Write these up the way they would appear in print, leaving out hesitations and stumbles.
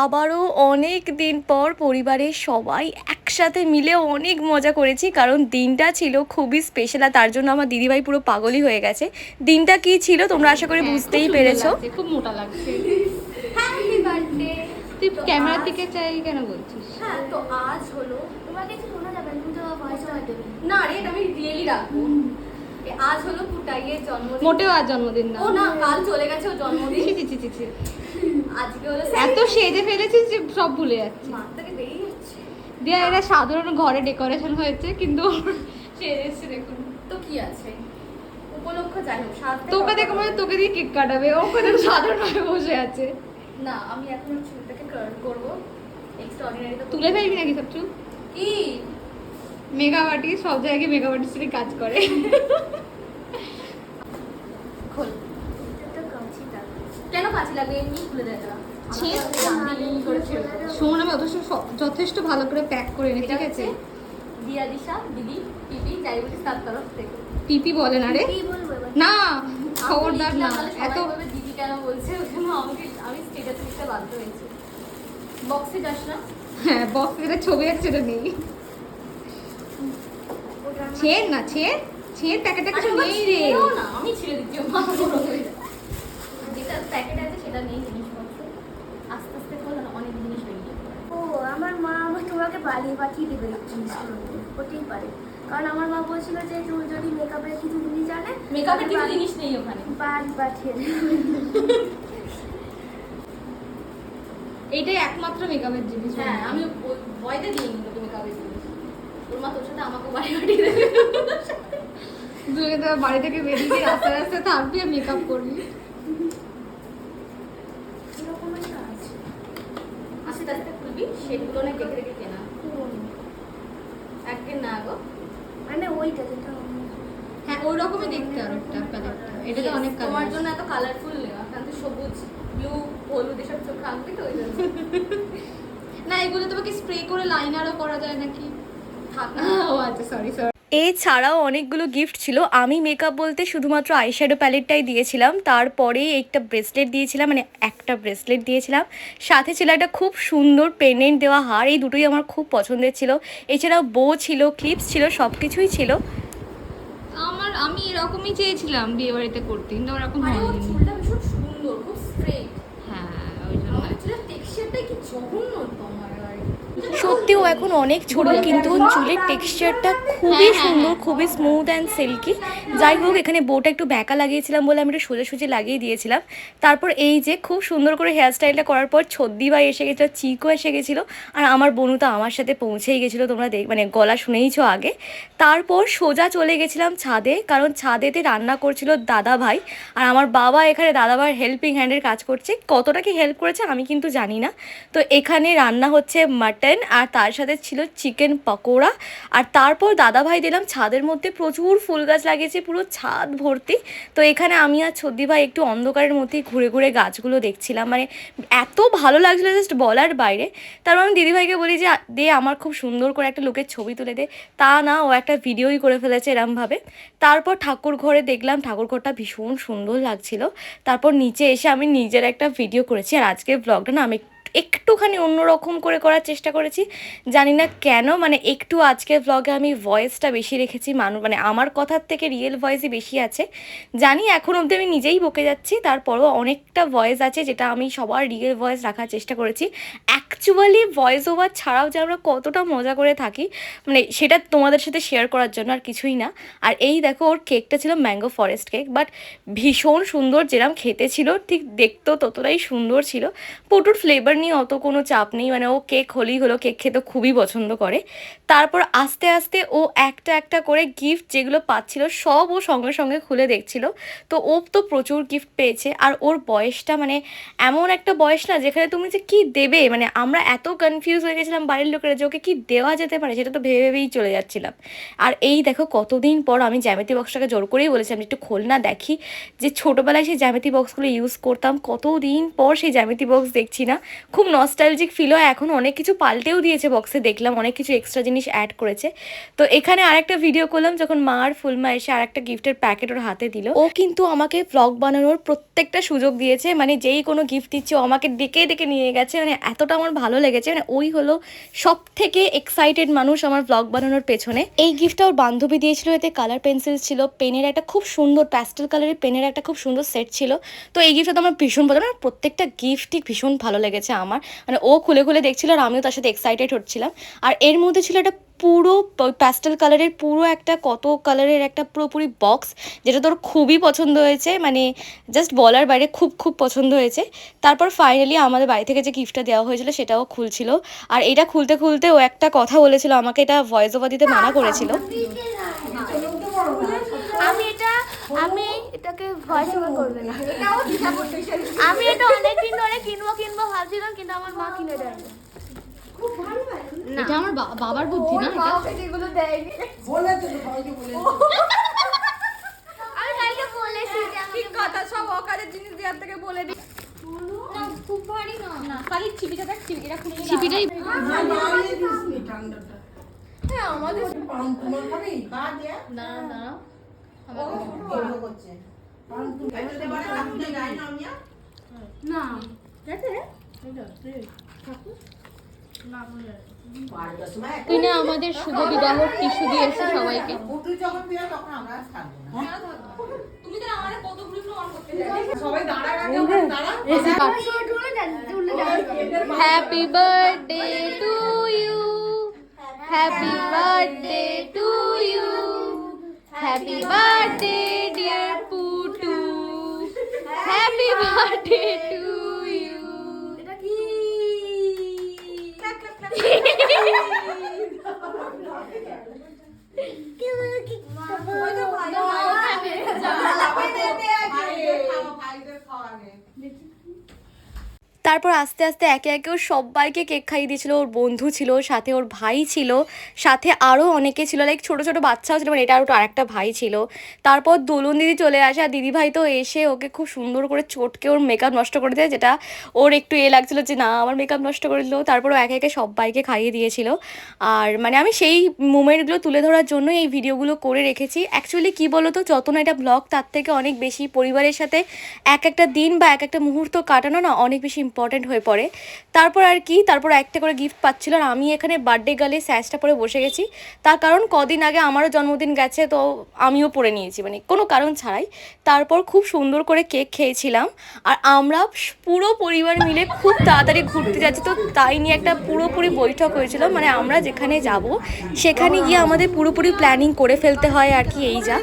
আবারও অনেক দিন পর পরিবারের সবাই একসাথে মিলে অনেক মজা করেছি, কারণ দিনটা ছিল খুবই স্পেশাল। আর তার জন্য আমার দিদিভাই পুরো পাগলই হয়ে গেছে। দিনটা কি ছিল তোমরা আশা করি বুঝতেই পেরেছো। খুব মোটা লাগছে। Happy birthday. তুই ক্যামেরার দিকে চাই কেন বলছিস? হ্যাঁ, তো আজ হলো, তোমাকে কিছু শোনা যাবে, তুমি তো ভয়েস ওভার দেবে না রে, এটা আমি রিয়েলি রাখবো। আজ হলো পুটাইয়ের জন্মদিন। মোটেও আজ জন্মদিন না। ও না, কাল চলে গেছে ওর জন্মদিন। ছি। আজকে হলো এত সেজে ফেলেছিস যে সব ভুলে যাচ্ছি। মাঠ থেকে বেরিয়ে যাচ্ছে। দিয়া এটা সাধারণ ঘরে ডেকোরেশন হয়েছে, কিন্তু সেজেছে দেখুন। তো কি আছে, উপলক্ষ যাই হোক, তোকে দেখো মানে তোকে দিয়ে কেক কাটাবে, ও কোথাও সাধারণভাবে বসে আছে। না, আমি এখন চুলটাকে কার্ল করবো। এক্সট্রাঅর্ডিনারি তো তুলে ফেলবি নাকি সব চুল? কি মেকআপ আর্টিস্ট সব জায়গায় মেকআপ আর্টিস্টের কাজ করে। খোল। কেন কাছে লাগবে, এমনি খুলে দেয় তারা। শোন, আমি যথেষ্ট ভালো করে প্যাক করে নি, ঠিক আছে? দিয়া দিশা দিদি পিপি যাই বলিস তার তরফ থেকে। পিপি বলে না রে, না খবরদার না। এত দিদি কেন বলছে, আমি স্টেটাস দিতে বাধ্য হয়েছি। বক্সে যাস না? হ্যাঁ, বক্স যেটা ছবি আছে সেটা নেই। ছেড় না, ছেড় প্যাকেটটা কিছু নেই রে। না, আমি ছেড়ে দিচ্ছি। যেটা প্যাকেট আছে সেটা নেই জিনিসপত্র। আস্তে আস্তে খোল, অনেক জিনিস বেরিয়ে যাবে। ও আমার মা আমাকে তোমাকে বানিয়ে পাঠিয়ে দেবে জিনিসগুলো, হতেই পারে। কারণ আমার মা বলছিল যে তুমি যদি মেকআপের কিছু জিনিস জানে, মেকআপের কিছু জিনিস নেই ওখানে, বাড়ি পাঠিয়ে দেবে। এইটাই একমাত্র মেকআপের জিনিস। হ্যাঁ, আমি ভয়তে দিই তোকে মেকআপের জিনিস। তোর মা তোর সাথে আমাকে বাড়ি পাঠিয়ে দেবে। তুই তো বাড়ি থেকে বেরিয়ে রাস্তায় রাস্তায় থাকবি আর মেকআপ করবি। এরকম একটা আছে। আস্তে আস্তে খুলবি, সেগুলো না দেখে দেখে কেনা। একদিন না গো, মানে ওইটা যেটা হ্যাঁ, ওই রকমই দেখতে আর একটা প্যালেটটা। এটা তো অনেক কালার। তোমার জন্য এত কালারফুল নেওয়া, কারণ তুই সবুজ ব্লু হলুদ এসব চোখ আঁকবি তো ওই জন্য। না, এগুলো তোমাকে স্প্রে করে লাইনারও করা যায় নাকি? থাক। ও আচ্ছা, সরি। এছাড়াও অনেকগুলো গিফট ছিল। আমি মেকআপ বলতে শুধুমাত্র আইশ্যাডো প্যালেটটাই দিয়েছিলাম, তারপরে একটা ব্রেসলেট দিয়েছিলাম, মানে একটা ব্রেসলেট দিয়েছিলাম। সাথে ছিল একটা খুব সুন্দর পেন্ডেন্ট দেওয়া হার, এই দুটোই আমার খুব পছন্দের ছিল। এছাড়াও বো ছিল, ক্লিপস ছিল, সব কিছুই ছিল। আমি এরকমই চেয়েছিলাম বিয়ে বাড়িতে করতে, কিন্তু ওরকম হয়নি। চুলটা ভীষণ সুন্দর, খুব স্ট্রেট। হ্যাঁ, ওই জন্য আমার চুলের টেক্সচারটাই কি জঘন্য তোমার। সত্যি ও এখন অনেক ছোট, কিন্তু চুলের টেক্সচারটা খুবই সুন্দর, খুবই স্মুথ অ্যান্ড সিল্কি। যাই হোক, এখানে বোটা একটু ব্যাকা লাগিয়েছিলাম বলে আমি একটু সোজাসুজি লাগিয়ে দিয়েছিলাম। তারপর এই যে খুব সুন্দর করে হেয়ার স্টাইলটা করার পর ছদ্দি ভাই এসে গেছিলো, চিকও এসে গেছিলো, আর আমার বোনু তো আমার সাথে পৌঁছেই গেছিলো। তোমরা মানে গলা শুনেইছো আগে। তারপর সোজা চলে গেছিলাম ছাদে, কারণ ছাদেতে রান্না করছিল দাদা ভাই, আর আমার বাবা এখানে দাদা ভাইয়ের হেল্পিং হ্যান্ডের কাজ করছে। কতটা কি হেল্প করেছে আমি কিন্তু জানি না। তো এখানে রান্না হচ্ছে মাটন, আর তার সাথে ছিল চিকেন পকোড়া। আর তারপর দাদাভাই দিলাম ছাদের মধ্যে প্রচুর ফুল গাছ লাগিয়েছে, পুরো ছাদ ভর্তি। তো এখানে আমি আর ছদ্দি ভাই একটু অন্ধকারের মধ্যেই ঘুরে ঘুরে গাছগুলো দেখছিলাম, মানে এত ভালো লাগছিলো জাস্ট বলার বাইরে। তারপর আমি দিদিভাইকে বলি যে দে আমার খুব সুন্দর করে একটা লোকের ছবি তুলে দে। তা না, ও একটা ভিডিওই করে ফেলেছে এরমভাবে। তারপর ঠাকুর ঘরে দেখলাম, ঠাকুর ঘরটা ভীষণ সুন্দর লাগছিল। তারপর নিচে এসে আমি নিজের একটা ভিডিও করেছি। আর আজকের ব্লগটা না আমি একটুখানি অন্যরকম করে করার চেষ্টা করেছি, জানি না কেন, মানে একটু আজকের ব্লগে আমি ভয়েসটা বেশি রেখেছি, মানে আমার কথার থেকে রিয়েল ভয়েসই বেশি আছে। জানি এখন অবধি আমি নিজেই বকে যাচ্ছি, তারপরও অনেকটা ভয়েস আছে যেটা আমি সবার রিয়েল ভয়েস রাখার চেষ্টা করেছি। অ্যাকচুয়ালি ভয়েস ওভার ছাড়াও যে আমরা কতটা মজা করে থাকি, মানে সেটা তোমাদের সাথে শেয়ার করার জন্য, আর কিছুই না। আর এই দেখো, ওর কেকটা ছিল ম্যাঙ্গো ফরেস্ট কেক, বাট ভীষণ সুন্দর, যেরকম খেতে ছিল ঠিক দেখতেও ততটাই সুন্দর ছিল। পটুর ফ্লেভার নিয়ে অত কোনো চাপ নেই, মানে ও কেক হলেই হলো, কেক খেতে খুবই পছন্দ করে। তারপর আস্তে আস্তে ও একটা একটা করে গিফট যেগুলো পাচ্ছিল সব ও সঙ্গে সঙ্গে খুলে দেখছিল। তো ও তো প্রচুর গিফট পেয়েছে, আর ওর বয়সটা মানে এমন একটা বয়স না যেখানে তুমি যে কী দেবে, মানে আমরা এত কনফিউজ হয়ে গেছিলাম বাড়ির লোকেরা যে ওকে কী দেওয়া যেতে পারে, সেটা তো ভেবে ভেবেই চলে যাচ্ছিলাম। আর এই দেখো কতদিন পর আমি জ্যামিতি বক্সটাকে জোর করেই বলেছিলাম একটু খোল না দেখি, যে ছোটোবেলায় সেই জ্যামিতি বক্সগুলো ইউজ করতাম, কতদিন পর সেই জ্যামিতি বক্স দেখছি না। খুব নস্টালজিক ফিল হয়। এখন অনেক কিছু পাল্টেও দিয়েছে বক্সে, দেখলাম অনেক কিছু এক্সট্রা জিনিস অ্যাড করেছে। তো এখানে আরেকটা ভিডিও করলাম যখন মা আর ফুলমা এসে আরেকটা গিফটের প্যাকেট ওর হাতে দিল। ও কিন্তু আমাকে ভ্লগ বানানোর প্রত্যেকটা সুযোগ দিয়েছে, মানে যেই কোনো গিফট দিচ্ছে ও আমাকে ডেকে ডেকে নিয়ে গেছে, মানে এতটা আমার ভালো লেগেছে। মানে ওই হলো সব থেকে এক্সাইটেড মানুষ আমার ভ্লগ বানানোর পেছনে। এই গিফটটা ওর বান্ধবী দিয়েছিল, এতে কালার পেন্সিল ছিল, পেনের একটা খুব সুন্দর প্যাস্টেল কালারের পেনের একটা খুব সুন্দর সেট ছিল। তো এই গিফটটা তো আমার ভীষণ পছন্দ, আর প্রত্যেকটা গিফটই ভীষণ ভালো লেগেছে আমার। মানে ও খুলে খুলে দেখছিল আর আমিও তার সাথে এক্সাইটেড হচ্ছিলাম। আর এর মধ্যে ছিল একটা পুরো প্যাস্টেল কালারের পুরো একটা কত কালারের একটা পুরোপুরি বক্স, যেটা তোর খুবই পছন্দ হয়েছে, মানে জাস্ট বলার বাইরে খুব খুব পছন্দ হয়েছে। তারপর ফাইনালি আমাদের বাড়ি থেকে যে গিফটটা দেওয়া হয়েছিল সেটাও খুলছিল। আর এটা খুলতে খুলতে ও একটা কথা বলেছিল, আমাকে এটা ভয়েস ওভার দিতে মানা করেছিল। আমি এটাকে ভয়েস ওভার করবে না, আমি এটা অনেকদিন ধরে কিনবো ভাবছিলাম, কিন্তু আমার মা কিনে দেয়নি। এটা আমার বাবার বুদ্ধি না, এগুলো দেয়নি। আমি কালকে বলেছি যে ঠিক কথা, সব অকারের জিনিস দেওয়ার থেকে বলে দিই। খুব ভারী না, খালি ছিপিটা দেখ, ছিপিটা খুলে ছিপিটাই হ্যাঁ আমাদের না না তুই না আমাদের শুভ বিবাহ টিস্যু দিয়েছে সবাইকে। তুমি তো আমাদের কতগুলো অন করতে যাবে, সবাই দাঁড়া happy birthday to you, happy birthday to you, happy birthday dear Putu, happy birthday to you. এটা কি? তারপর আস্তে আস্তে একে একে ওর সবাইকে কেক খাইয়ে দিয়েছিল। ওর বন্ধু ছিল, সাথে ওর ভাই ছিল, সাথে আরও অনেকে ছিল, লাইক ছোটো ছোটো বাচ্চাও ছিল, মানে এটা আরেকটা ভাই ছিল। তারপর দোলন দিদি চলে আসে, আর দিদিভাই তো এসে ওকে খুব সুন্দর করে চটকে ওর মেকআপ নষ্ট করে দেয়, যেটা ওর একটু লাগছিলো যে না আমার মেকআপ নষ্ট করে দিল। তারপর ও একে একে সবাইকে খাইয়ে দিয়েছিল। আর মানে আমি সেই মোমেন্টগুলো তুলে ধরার জন্য এই ভিডিওগুলো করে রেখেছি। অ্যাকচুয়ালি কী বলো তো, যত না এটা ব্লগ তার থেকে অনেক বেশি পরিবারের সাথে একটা দিন বা একটা মুহূর্ত কাটানো না অনেক বেশি ইম্পর্টেন্ট হয়ে পড়ে। তারপর আর কি, তারপর একটা করে গিফট পাচ্ছিল, আর আমি এখানে বার্থডে গালে স্যাজটা পরে বসে গেছি। তার কারণ কদিন আগে আমারও জন্মদিন গেছে, তো আমিও পরে নিয়েছি, মানে কোনো কারণ ছাড়াই। তারপর খুব সুন্দর করে কেক খেয়েছিলাম, আর আমরা পুরো পরিবার মিলে খুব তাড়াতাড়ি ঘুরতে যাচ্ছি, তো তাই নিয়ে একটা পুরোপুরি বৈঠক হয়েছিল। মানে আমরা যেখানে যাব সেখানে গিয়ে আমাদের পুরোপুরি প্ল্যানিং করে ফেলতে হয় আর কি, এই যা।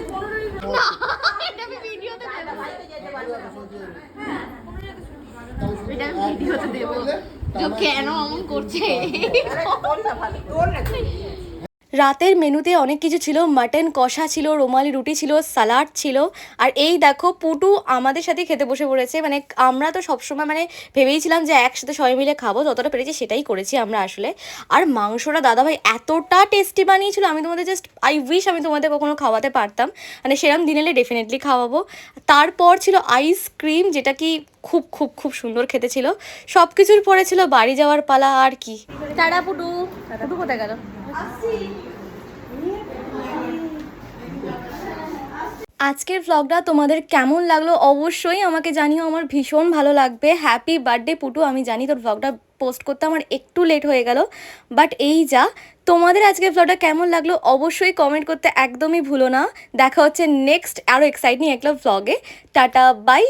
কেন এমন করছে? রাতের মেনুতে অনেক কিছু ছিল, মাটন কষা ছিল, রুমালি রুটি ছিল, সালাড ছিল। আর এই দেখো পুটু আমাদের সাথে খেতে বসে পড়েছে। মানে আমরা তো সবসময় মানে ভেবেইছিলাম যে একসাথে সবাই মিলে খাবো, যতটা পেরেছি সেটাই করেছি আমরা আসলে। আর মাংসটা দাদাভাই এতটা টেস্টি বানিয়েছিল, আমি তোমাদের জাস্ট আই উইশ আমি তোমাদের কখনো খাওয়াতে পারতাম, মানে সেরকম দিন এলে ডেফিনেটলি খাওয়াবো। তারপর ছিল আইসক্রিম, যেটা কি খুব খুব খুব সুন্দর খেতে ছিল। সব কিছুর পরে ছিল বাড়ি যাওয়ার পালা আর কি। টাটা পুটু, পুটু কোথায় গেল? আজকের ভ্লগটা তোমাদের কেমন লাগলো অবশ্যই আমাকে জানিও, আমার ভীষণ ভালো লাগবে। হ্যাপি বার্থডে পুটু, আমি জানি তোর ভ্লগটা পোস্ট করতে আমার একটু লেট হয়ে গেল, বাট এই যা। তোমাদের আজকের ভ্লগটা কেমন লাগলো অবশ্যই কমেন্ট করতে একদমই ভুলো না। দেখা হচ্ছে নেক্সট আরও এক্সাইটিং একটা ভ্লগে। Tata bye.